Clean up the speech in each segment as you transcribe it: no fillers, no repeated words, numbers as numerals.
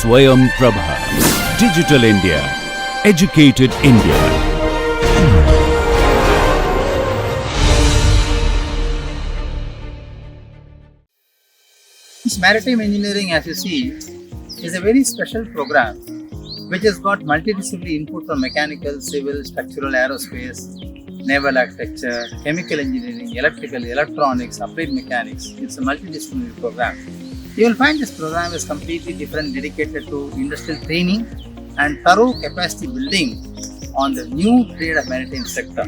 Swayam Prabha. Digital India. Educated India. This maritime engineering, as you see, is a very special program which has got multidisciplinary input from mechanical, civil, structural, aerospace, naval architecture, chemical engineering, electrical, electronics, applied mechanics. It's a multidisciplinary program. You will find this program is completely different, dedicated to industrial training and thorough capacity building on the new trade of maritime sector.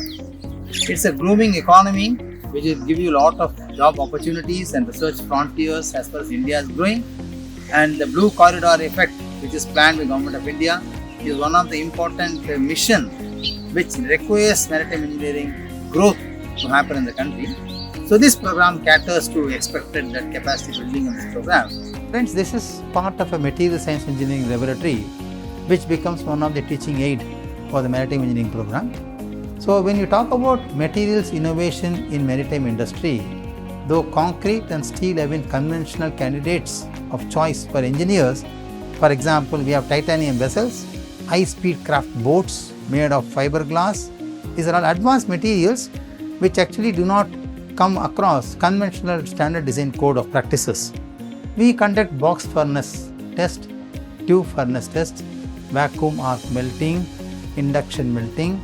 It's a grooming economy which will give you a lot of job opportunities and research frontiers as far as India is growing. And the Blue Corridor effect, which is planned by Government of India, is one of the important mission which requires maritime engineering growth to happen in the country. So this program caters to expected that capacity building in this program. Friends, this is part of a material science engineering laboratory which becomes one of the teaching aid for the maritime engineering program. So when you talk about materials innovation in maritime industry, though concrete and steel have been conventional candidates of choice for engineers, for example, we have titanium vessels, high-speed craft boats made of fiberglass. These are all advanced materials which actually do not come across conventional standard design code of practices. We conduct box furnace test, tube furnace test, vacuum arc melting, induction melting,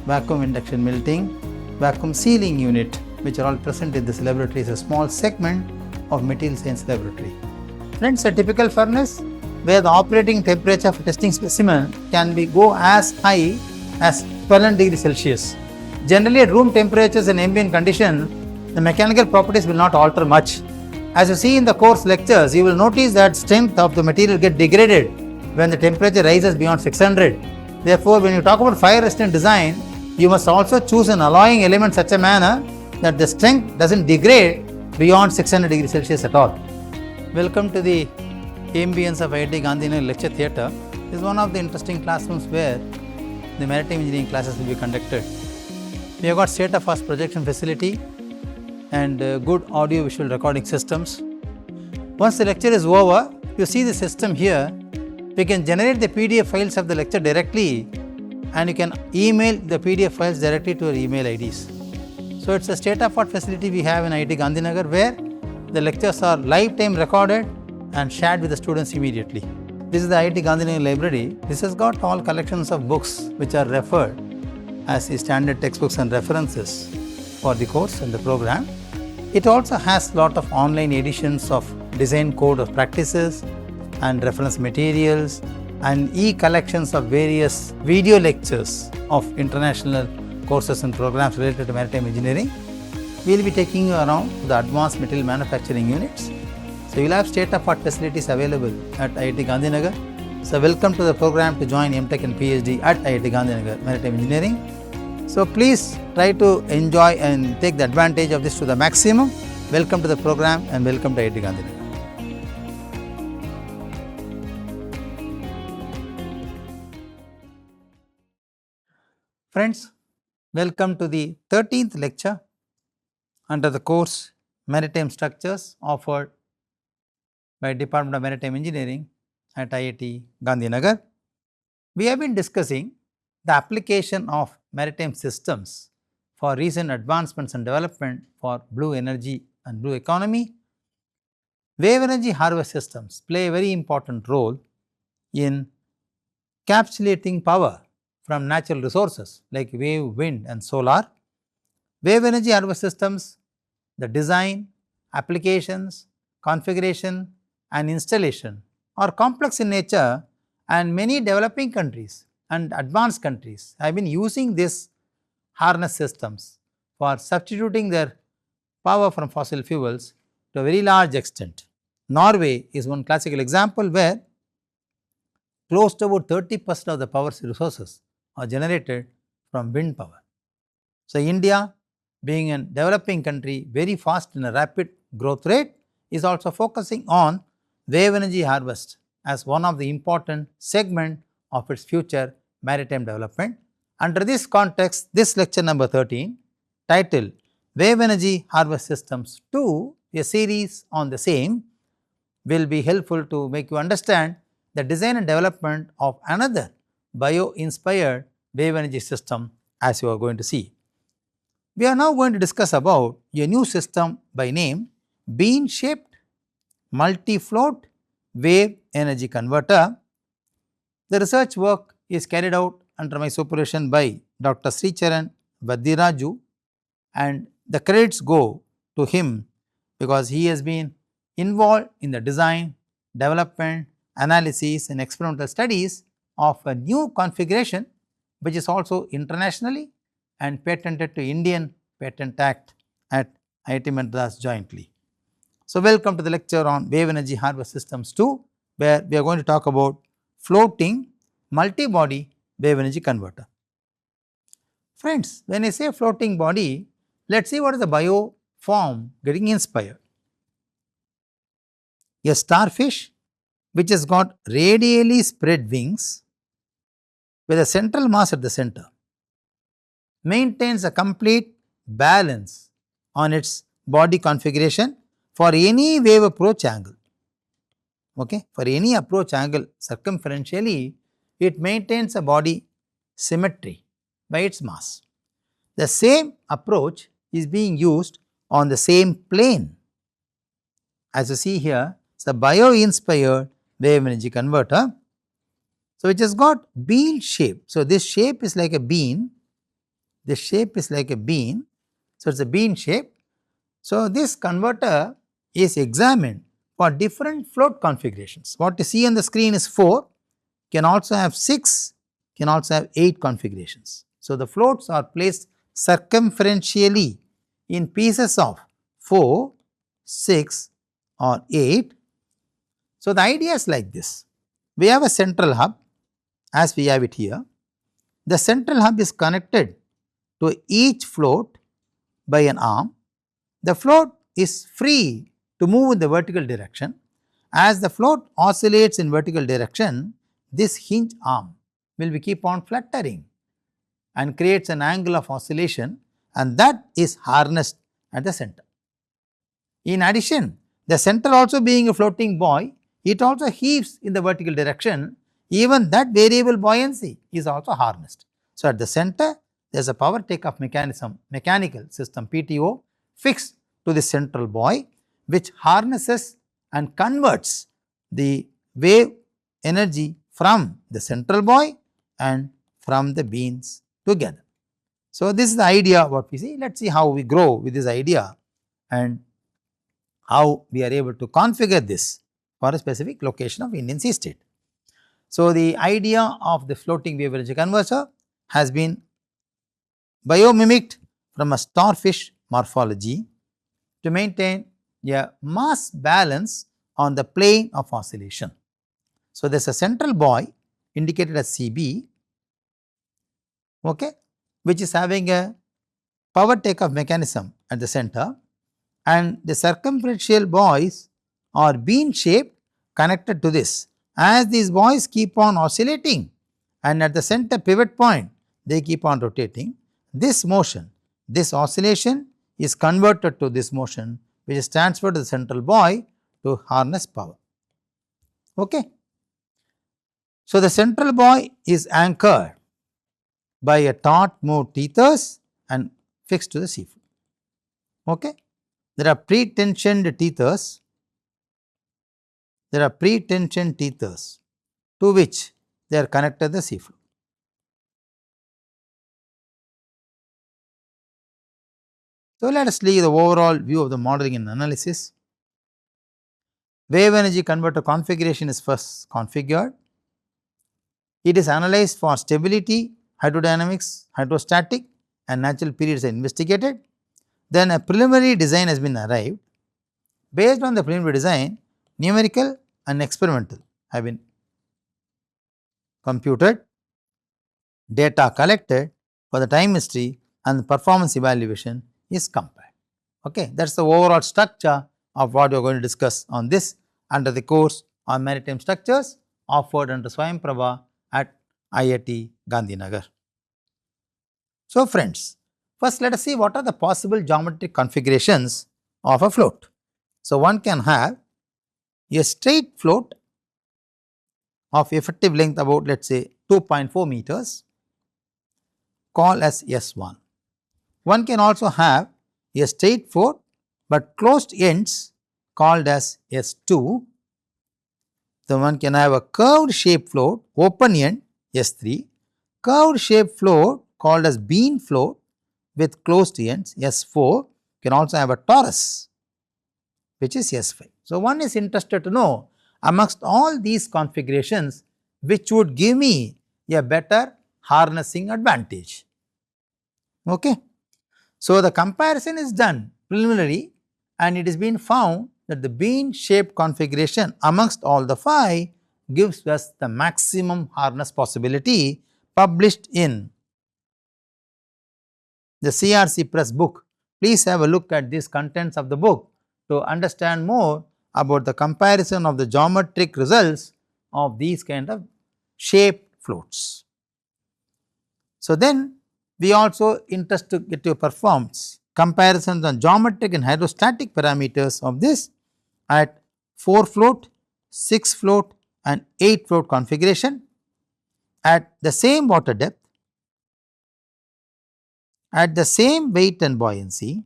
vacuum induction melting, vacuum sealing unit, which are all present in this laboratory is a small segment of material science laboratory. Friends, a typical furnace where the operating temperature for testing specimen can go as high as 12 degrees Celsius. Generally at room temperatures and ambient condition, the mechanical properties will not alter much. As you see in the course lectures, you will notice that strength of the material get degraded when the temperature rises beyond 600. Therefore, when you talk about fire resistant design, you must also choose an alloying element such a manner that the strength doesn't degrade beyond 600 degrees Celsius at all. Welcome to the ambience of IIT Gandhinagar Lecture Theatre. This is one of the interesting classrooms where the maritime engineering classes will be conducted. We have got state-of-the-art projection facility and good audio-visual recording systems. Once the lecture is over, you see the system here. We can generate the PDF files of the lecture directly and you can email the PDF files directly to your email IDs. So it's a state-of-the-art facility we have in IIT Gandhinagar where the lectures are lifetime recorded and shared with the students immediately. This is the IIT Gandhinagar library. This has got all collections of books which are referred as the standard textbooks and references for the course and the program. It also has lot of online editions of design code of practices and reference materials and e-collections of various video lectures of international courses and programs related to maritime engineering. We will be taking you around to the advanced material manufacturing units. So you will have state-of-the-art facilities available at IIT Gandhinagar. So welcome to the program to join MTech and PhD at IIT Gandhinagar Maritime Engineering. So please try to enjoy and take the advantage of this to the maximum. Welcome to the program and welcome to IIT Gandhinagar. Friends, welcome to the 13th lecture under the course Maritime Structures offered by Department of Maritime Engineering at IIT Gandhinagar. We have been discussing the application of maritime systems for recent advancements and development for blue energy and blue economy. Wave energy harvest systems play a very important role in capsulating power from natural resources like wave, wind and solar. Wave energy harvest systems, the design, applications, configuration and installation are complex in nature and many developing countries and advanced countries have been using these harness systems for substituting their power from fossil fuels to a very large extent. Norway is one classical example where close to about 30% of the power resources are generated from wind power. So India, being a developing country very fast in a rapid growth rate, is also focusing on wave energy harvest as one of the important segment of its future maritime development. Under this context, this lecture number 13 titled Wave Energy Harvest Systems 2, a series on the same, will be helpful to make you understand the design and development of another bio-inspired wave energy system, as you are going to see. We are now going to discuss about a new system by name bean-shaped multi-float wave energy converter. The research work is carried out under my supervision by Dr. Sricharan Vadiraju, and the credits go to him because he has been involved in the design, development, analysis and experimental studies of a new configuration which is also internationally and patented to Indian Patent Act at IIT Madras jointly. So, welcome to the lecture on wave energy harvest systems 2, where we are going to talk about floating multi-body wave energy converter. Friends, when I say floating body, let us see what is the bio form getting inspired. A starfish which has got radially spread wings with a central mass at the center maintains a complete balance on its body configuration for any wave approach angle. Okay? For any approach angle circumferentially, it maintains a body symmetry by its mass. The same approach is being used on the same plane. As you see here, it is a bio-inspired wave energy converter. So, which has got bean shape. So, this shape is like a bean, this shape is like a bean. So, it is a bean shape. So, this converter is examined for different float configurations. What you see on the screen is 4, can also have 6, can also have 8 configurations. So, the floats are placed circumferentially in pieces of 4, 6 or 8. So, the idea is like this. We have a central hub as we have it here. The central hub is connected to each float by an arm. The float is free to move in the vertical direction. As the float oscillates in vertical direction, this hinge arm will keep on fluttering and creates an angle of oscillation, and that is harnessed at the center. In addition, the center also being a floating buoy, it also heaves in the vertical direction. Even that variable buoyancy is also harnessed. So, at the center there is a power takeoff mechanical system PTO fixed to the central buoy, which harnesses and converts the wave energy from the central buoy and from the beans together. So, this is the idea what we see. Let us see how we grow with this idea and how we are able to configure this for a specific location of Indian sea state. So, the idea of the floating wave energy converter has been biomimicked from a starfish morphology to maintain a mass balance on the plane of oscillation. So, there is a central buoy indicated as CB, okay, which is having a power takeoff mechanism at the center, and the circumferential buoys are bean shaped connected to this. As these buoys keep on oscillating and at the center pivot point they keep on rotating, this motion, this oscillation is converted to this motion, which is transferred to the central buoy to harness power. Okay. So, the central buoy is anchored by a taut moved teethers and fixed to the seafloor. Okay. There are pre-tensioned teethers, to which they are connected to the seafloor. So, let us see the overall view of the modeling and analysis. Wave energy converter configuration is first configured. It is analyzed for stability, hydrodynamics, hydrostatic and natural periods are investigated. Then a preliminary design has been arrived. Based on the preliminary design, numerical and experimental have been computed, data collected for the time history and the performance evaluation is compared. Okay, that is the overall structure of what we are going to discuss on this under the course on maritime structures offered under SwayamPrabha at IIT Gandhinagar. So, friends, first let us see what are the possible geometric configurations of a float. So, one can have a straight float of effective length about, let us say, 2.4 meters, called as S1. One can also have a straight float but closed ends called as S2. So, one can have a curved shape float, open end S3, curved shape float called as bean float with closed ends S4, can also have a torus which is S5. So, one is interested to know amongst all these configurations which would give me a better harnessing advantage. Okay. So, the comparison is done preliminary and it has been found that the bean shaped configuration amongst all the 5 gives us the maximum harness possibility, published in the CRC Press book. Please have a look at these contents of the book to understand more about the comparison of the geometric results of these kind of shaped floats. So, then we also interest to get to perform comparisons on geometric and hydrostatic parameters of this at 4 float, 6 float and 8 float configuration at the same water depth, at the same weight and buoyancy,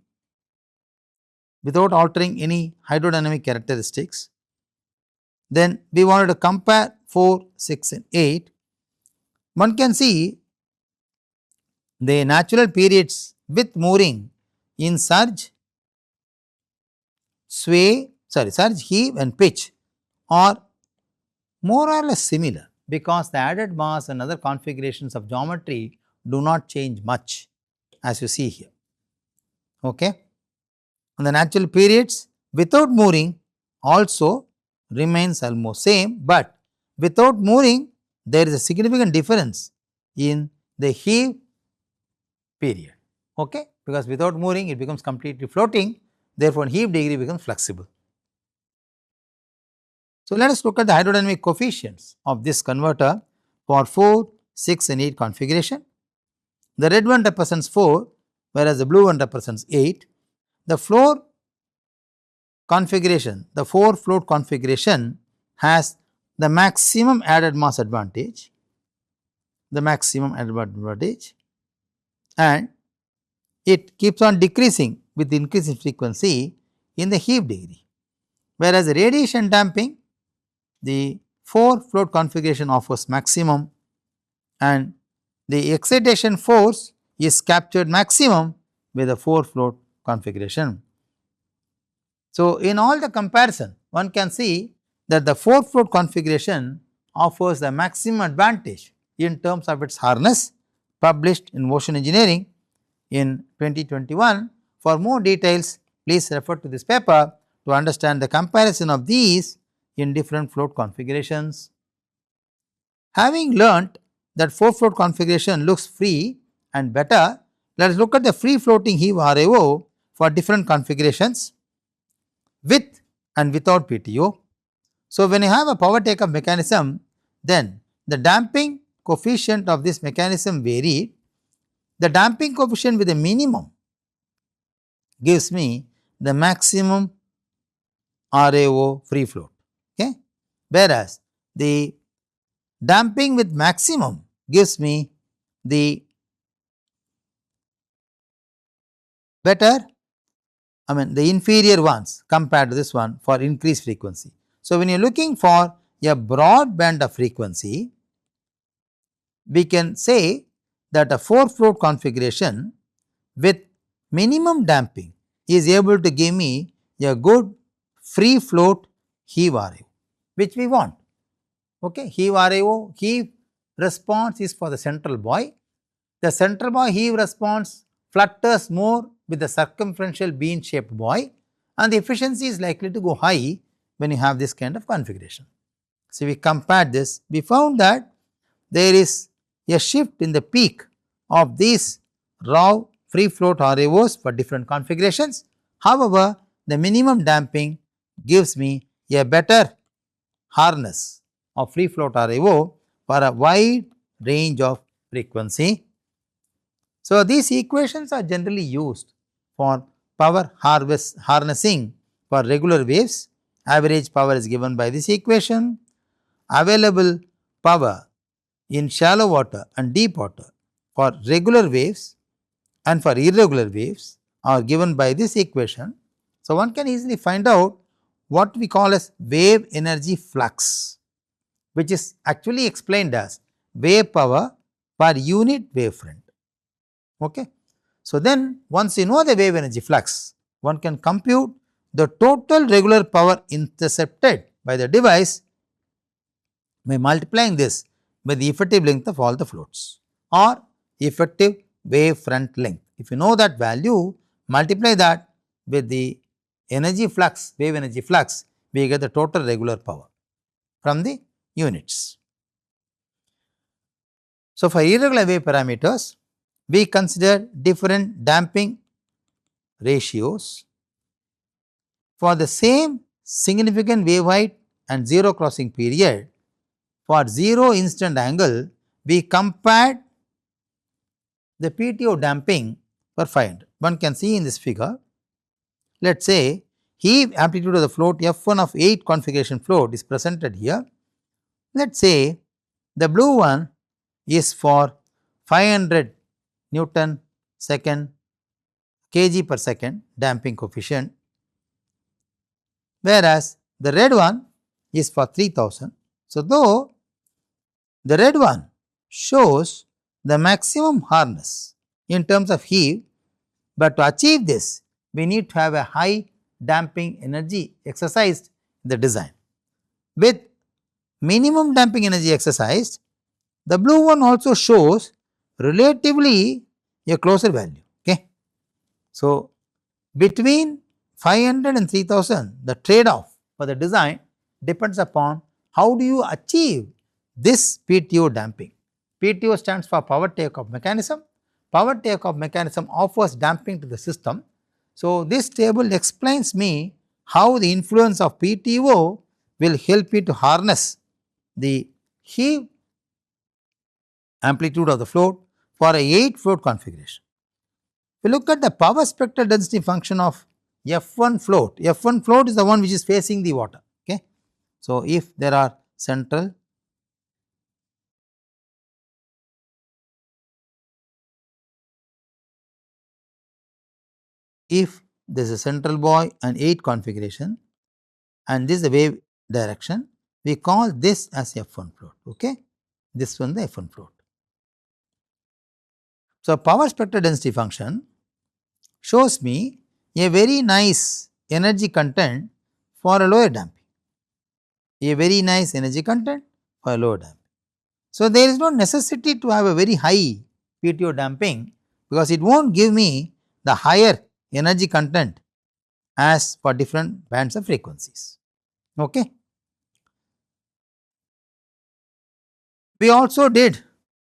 without altering any hydrodynamic characteristics. Then we wanted to compare 4, 6 and 8. One can see the natural periods with mooring in surge, surge, heave and pitch are more or less similar, because the added mass and other configurations of geometry do not change much, as you see here. Okay. And the natural periods without mooring also remains almost same, but without mooring there is a significant difference in the heave period. Okay. Because without mooring it becomes completely floating, therefore, heave degree becomes flexible. So, let us look at the hydrodynamic coefficients of this converter for 4, 6 and 8 configuration. The red one represents 4, whereas the blue one represents 8. The floor configuration, the 4 float configuration has the maximum added mass advantage, and it keeps on decreasing with increasing frequency in the heave degree, whereas the radiation damping, the 4 float configuration offers maximum and the excitation force is captured maximum with the 4 float configuration. So, in all the comparison one can see that the 4 float configuration offers the maximum advantage in terms of its harness, published in Ocean Engineering in 2021. For more details, please refer to this paper to understand the comparison of these in different float configurations. Having learnt that 4 float configuration looks free and better, let us look at the free floating heave RAO for different configurations with and without PTO. So, when you have a power take-off mechanism, then the damping coefficient of this mechanism varied. The damping coefficient with a minimum gives me the maximum RAO free float, okay, whereas the damping with maximum gives me the the inferior ones compared to this one for increased frequency. So, when you are looking for a broad band of frequency, we can say that a 4 float configuration with minimum damping is able to give me a good free float heave RAO, which we want. Okay. Heave RAO, heave response is for the central buoy. The central buoy heave response flutters more with the circumferential bean shaped buoy, and the efficiency is likely to go high when you have this kind of configuration. So, we compared this, we found that there is a shift in the peak of these raw free float RAOs for different configurations. However, the minimum damping gives me a better harness of free float RAO for a wide range of frequency. So, these equations are generally used for power harnessing for regular waves. Average power is given by this equation. Available power in shallow water and deep water for regular waves and for irregular waves are given by this equation. So, one can easily find out what we call as wave energy flux, which is actually explained as wave power per unit wavefront. Okay. So, then once you know the wave energy flux, one can compute the total regular power intercepted by the device by multiplying this by the effective length of all the floats or effective wave front length. If you know that value, multiply that with the energy flux, wave energy flux, we get the total regular power from the units. So, for irregular wave parameters, we consider different damping ratios for the same significant wave height and zero crossing period. For zero incident angle, we compared the PTO damping for 500. One can see in this figure, let us say heave amplitude of the float F1 of 8 configuration float is presented here. Let us say the blue one is for 500 Newton second kg per second damping coefficient, whereas the red one is for 3000. So, though the red one shows the maximum hardness in terms of heave, but to achieve this we need to have a high damping energy exercised in the design. With minimum damping energy exercised, the blue one also shows relatively a closer value. Okay. So, between 500 and 3000, the trade off for the design depends upon how do you achieve this PTO damping. PTO stands for power takeoff mechanism. Power takeoff mechanism offers damping to the system. So, this table explains me how the influence of PTO will help you to harness the heave amplitude of the float for a 8 float configuration. If you look at the power spectral density function of F1 float, F1 float is the one which is facing the water. Okay. So, if there are central, if there is a central buoy and 8 configuration and this is the wave direction, we call this as F1 float. Okay. This one the F1 float. So, power spectral density function shows me a very nice energy content for a lower damping, a very nice energy content for a lower damping. So, there is no necessity to have a very high PTO damping because it will not give me the higher energy content as for different bands of frequencies. Okay. We also did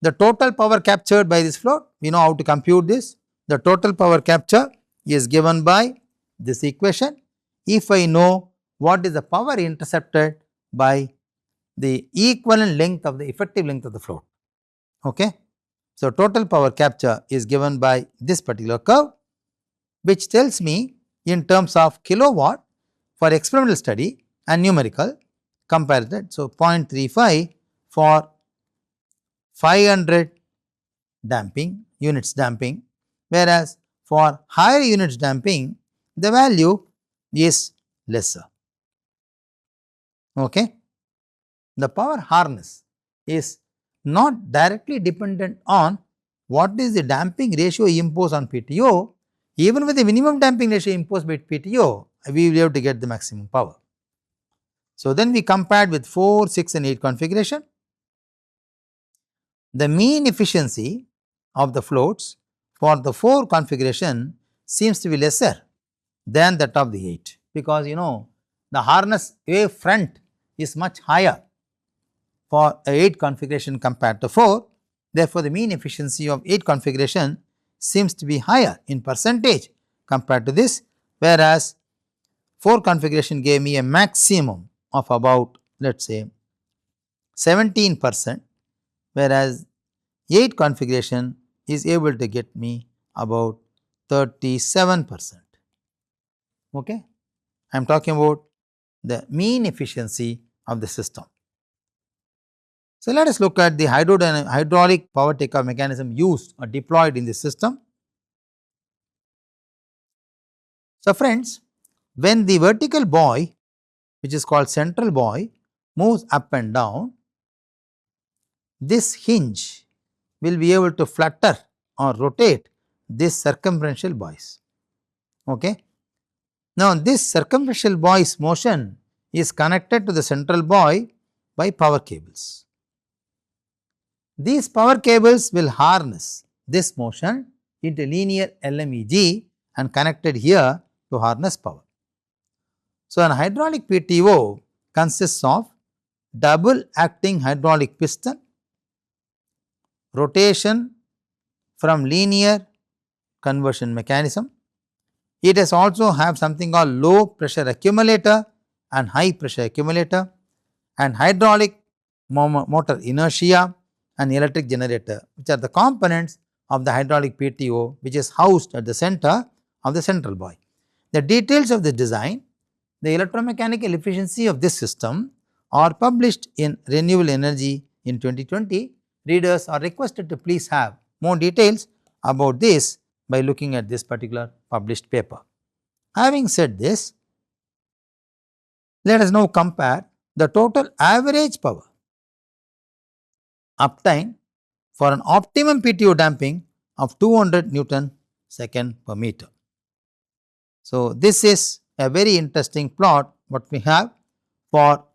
the total power captured by this float. We know how to compute this. The total power capture is given by this equation. If I know what is the power intercepted by the equivalent length of the effective length of the float. Okay. So, total power capture is given by this particular curve, which tells me in terms of kilowatt for experimental study and numerical compared. So, 0.35 for 500 damping units damping, whereas for higher units damping the value is lesser. Okay. The power harness is not directly dependent on what is the damping ratio imposed on PTO. Even with the minimum damping ratio imposed by PTO, we will be able to get the maximum power. So, then we compared with 4, 6 and 8 configuration. The mean efficiency of the floats for the 4 configuration seems to be lesser than that of the 8, because you know the harness wave front is much higher for a 8 configuration compared to 4. Therefore, the mean efficiency of 8 configuration seems to be higher in percentage compared to this, whereas 4 configuration gave me a maximum of about let us say 17%, whereas 8 configuration is able to get me about 37%. Okay. I am talking about the mean efficiency of the system. So, let us look at the hydraulic power takeoff mechanism used or deployed in this system. So, friends, when the vertical buoy, which is called central buoy, moves up and down, this hinge will be able to flutter or rotate this circumferential buoys. Okay. Now, this circumferential buoy's motion is connected to the central buoy by power cables. These power cables will harness this motion into linear LMEG and connected here to harness power. So, an hydraulic PTO consists of double acting hydraulic piston, rotation from linear conversion mechanism. It has also have something called low pressure accumulator and high pressure accumulator, and hydraulic motor inertia and electric generator, which are the components of the hydraulic PTO, which is housed at the center of the central buoy. The details of the design, the electromechanical efficiency of this system are published in Renewable Energy in 2020. Readers are requested to please have more details about this by looking at this particular published paper. Having said this, let us now compare the total average power obtained for an optimum PTO damping of 200 Newton second per meter. So, this is a very interesting plot what we have for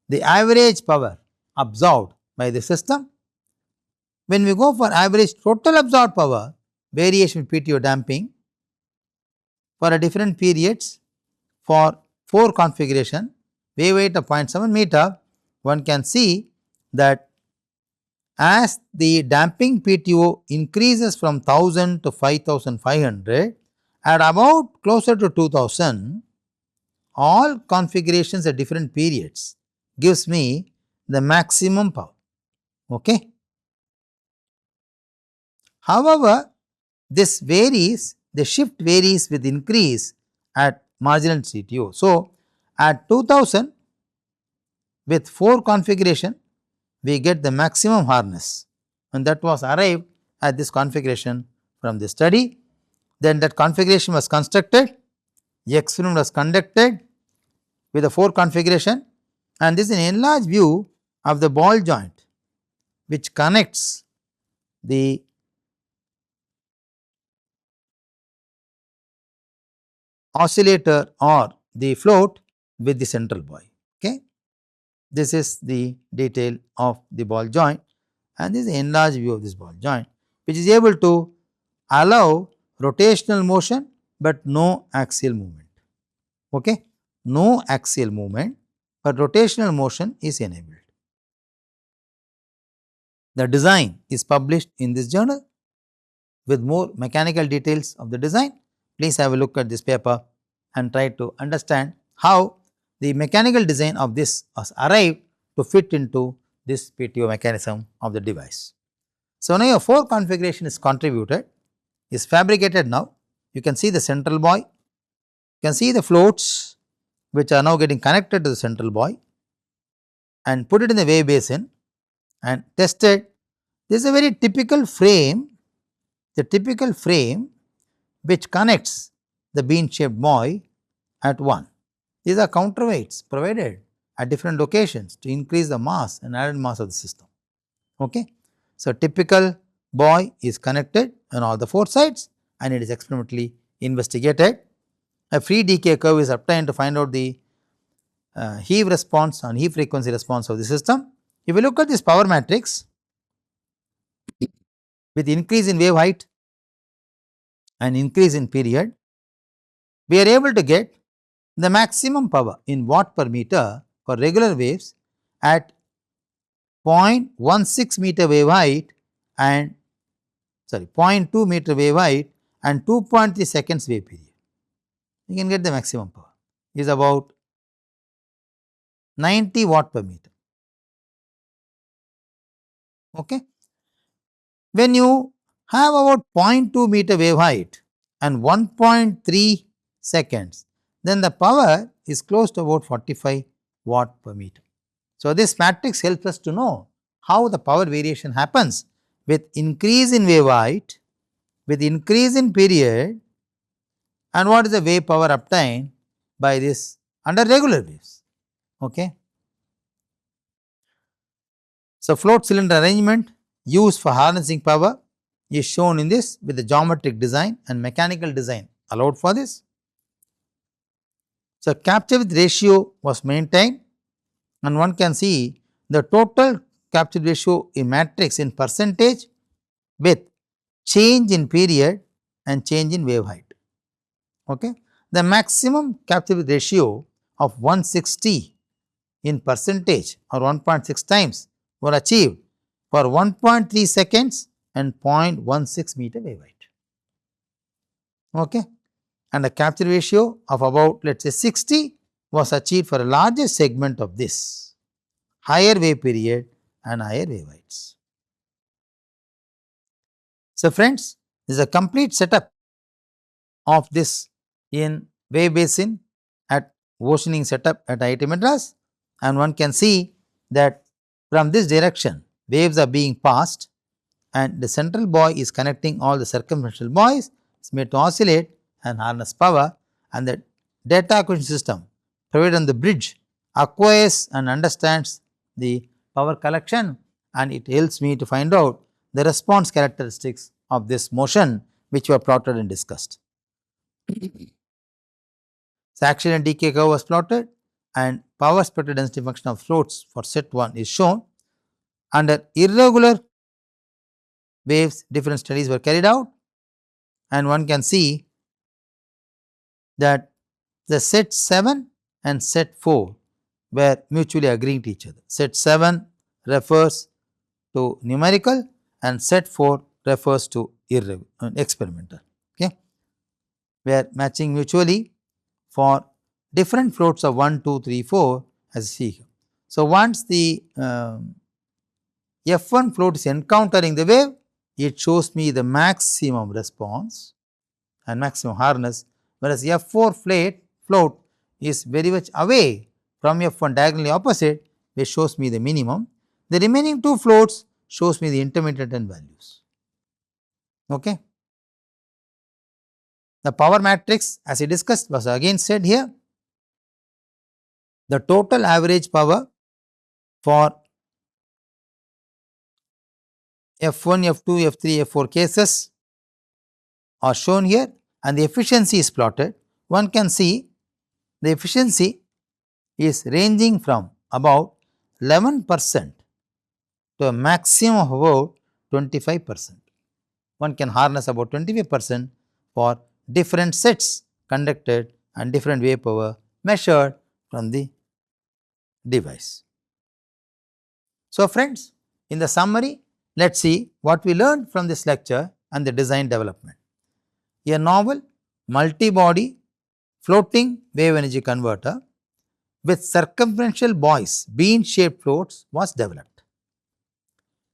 the average power absorbed by the system. When we go for average total absorbed power, variation PTO damping for a different periods for 4 configuration, wave height of 0.7 meter, one can see that as the damping PTO increases from 1000 to 5500, at about closer to 2000, all configurations at different periods gives me the maximum power. Okay. However, this varies, the shift varies with increase at marginal CTO. So, at 2000 with 4 configuration, we get the maximum harness, and that was arrived at this configuration from the study. Then that configuration was constructed, the experiment was conducted with the 4 configuration, and this is an enlarged view of the ball joint which connects the oscillator or the float with the central buoy. Okay. This is the detail of the ball joint, and this is an enlarged view of this ball joint, which is able to allow rotational motion, but no axial movement. Okay. No axial movement, but rotational motion is enabled. The design is published in this journal with more mechanical details of the design. Please have a look at this paper and try to understand how the mechanical design of this was arrived to fit into this PTO mechanism of the device. So, now your 4 configuration is contributed, is fabricated now. You can see the central buoy, you can see the floats which are now getting connected to the central buoy and put it in the wave basin and tested. This is a very typical frame, the typical frame which connects the bean shaped buoy at 1. These are counterweights provided at different locations to increase the mass and added mass of the system. Okay. So, typical buoy is connected on all the 4 sides and it is experimentally investigated. A free decay curve is obtained to find out the heave response and heave frequency response of the system. If you look at this power matrix, with increase in wave height and increase in period, we are able to get the maximum power in watt per meter for regular waves at 0.16 meter wave height and 0.2 meter wave height and 2.3 seconds wave period. You can get the maximum power is about 90 watt per meter. Okay. When you have about 0.2 meter wave height and 1.3 seconds, then the power is close to about 45 watt per meter. So, this matrix helps us to know how the power variation happens with increase in wave height, with increase in period, and what is the wave power obtained by this under regular waves. Okay. So, float cylinder arrangement used for harnessing power is shown in this with the geometric design and mechanical design allowed for this. So, capture width ratio was maintained, and one can see the total capture ratio in matrix in percentage with change in period and change in wave height. Okay. The maximum capture width ratio of 160 in percentage or 1.6 times were achieved for 1.3 seconds and 0.16 meter wave height. Okay. And a capture ratio of about, let us say, 60 was achieved for a larger segment of this higher wave period and higher wave heights. So, friends, this is a complete setup of this in wave basin at oceaning setup at IIT Madras, and one can see that from this direction waves are being passed, and the central buoy is connecting all the circumferential buoys. It's made to oscillate and harness power, and the data acquisition system provided on the bridge acquires and understands the power collection, and it helps me to find out the response characteristics of this motion which were plotted and discussed. So, action and decay curve was plotted, and power spectral density function of floats for set 1 is shown. Under irregular waves, different studies were carried out, and one can see that the set 7 and set 4 were mutually agreeing to each other. Set 7 refers to numerical and set 4 refers to experimental. Okay. We are matching mutually for different floats of 1, 2, 3, 4 as you see here. So, once the F1 float is encountering the wave, it shows me the maximum response and maximum hardness, whereas F4 float is very much away from F1 diagonally opposite, which shows me the minimum. The remaining two floats shows me the intermittent values. Okay. The power matrix as we discussed was again said here. The total average power for F1, F2, F3, F4 cases are shown here, and the efficiency is plotted. One can see the efficiency is ranging from about 11% to a maximum of about 25%. One can harness about 25% for different sets conducted and different wave power measured from the device. So, friends, in the summary, let us see what we learned from this lecture and the design development. A novel multi-body floating wave energy converter with circumferential buoys, bean-shaped floats was developed.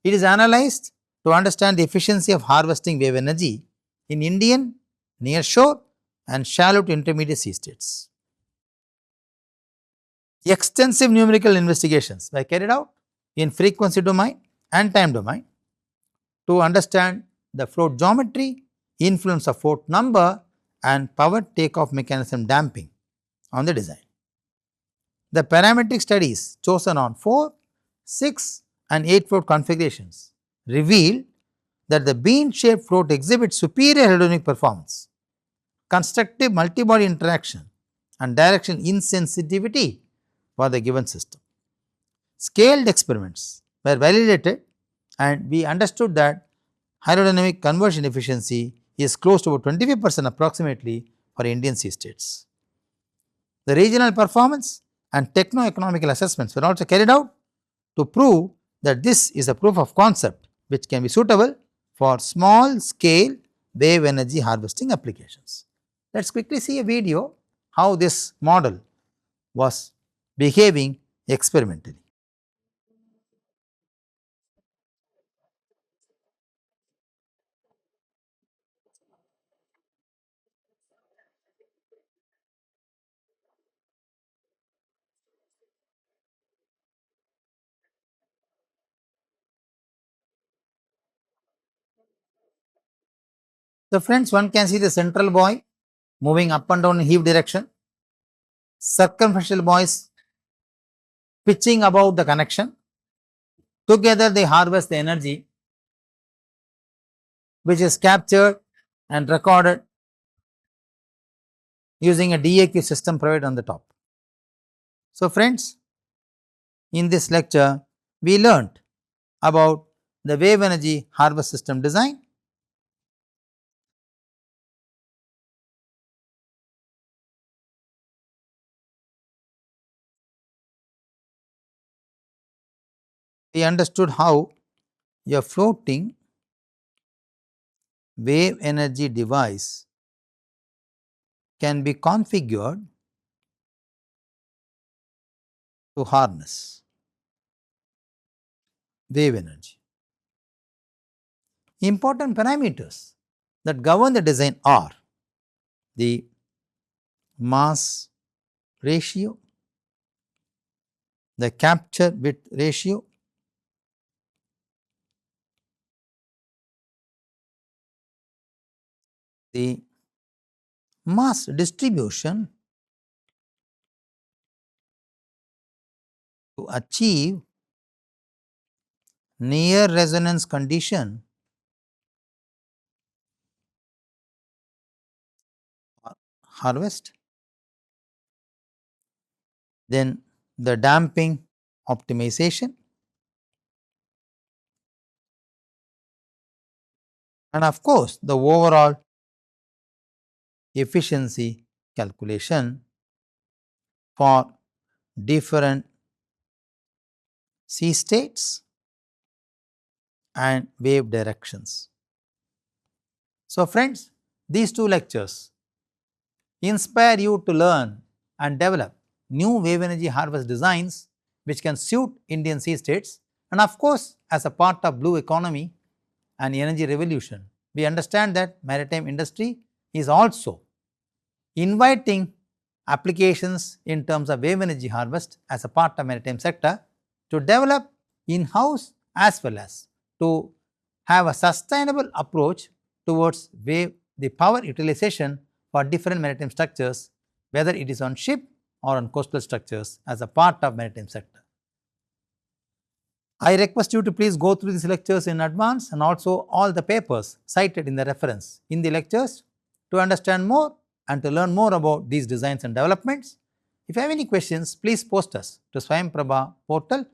It is analyzed to understand the efficiency of harvesting wave energy in Indian, near shore and shallow to intermediate sea states. Extensive numerical investigations were carried out in frequency domain and time domain to understand the float geometry, influence of float number and power takeoff mechanism damping on the design. The parametric studies chosen on 4, 6 and 8 float configurations reveal that the bean-shaped float exhibits superior aerodynamic performance, constructive multi-body interaction and direction insensitivity for the given system. Scaled experiments were validated, and we understood that aerodynamic conversion efficiency is close to about 25% approximately for Indian sea states. The regional performance and techno-economical assessments were also carried out to prove that this is a proof of concept which can be suitable for small scale wave energy harvesting applications. Let us quickly see a video how this model was behaving experimentally. So friends, one can see the central buoy moving up and down in heave direction, circumferential buoys pitching about the connection. Together they harvest the energy which is captured and recorded using a DAQ system provided on the top. So friends, in this lecture we learnt about the wave energy harvest system design. We understood how a floating wave energy device can be configured to harness wave energy. Important parameters that govern the design are the mass ratio, the capture width ratio, the mass distribution to achieve near resonance condition harvest, then the damping optimization, and of course the overall efficiency calculation for different sea states and wave directions. So friends, these two lectures inspire you to learn and develop new wave energy harvest designs which can suit Indian sea states, and of course as a part of blue economy and energy revolution, we understand that maritime industry is also inviting applications in terms of wave energy harvest as a part of maritime sector to develop in-house as well as to have a sustainable approach towards the power utilization for different maritime structures, whether it is on ship or on coastal structures as a part of maritime sector. I request you to please go through these lectures in advance and also all the papers cited in the reference in the lectures to understand more and to learn more about these designs and developments. If you have any questions, please post us to SwayamPrabha portal,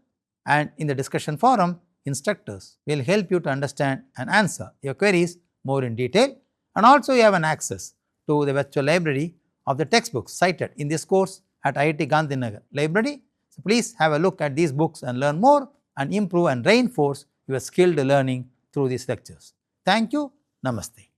and in the discussion forum, instructors will help you to understand and answer your queries more in detail, and also you have an access to the virtual library of the textbooks cited in this course at IIT Gandhinagar library. So please have a look at these books and learn more and improve and reinforce your skilled learning through these lectures. Thank you. Namaste.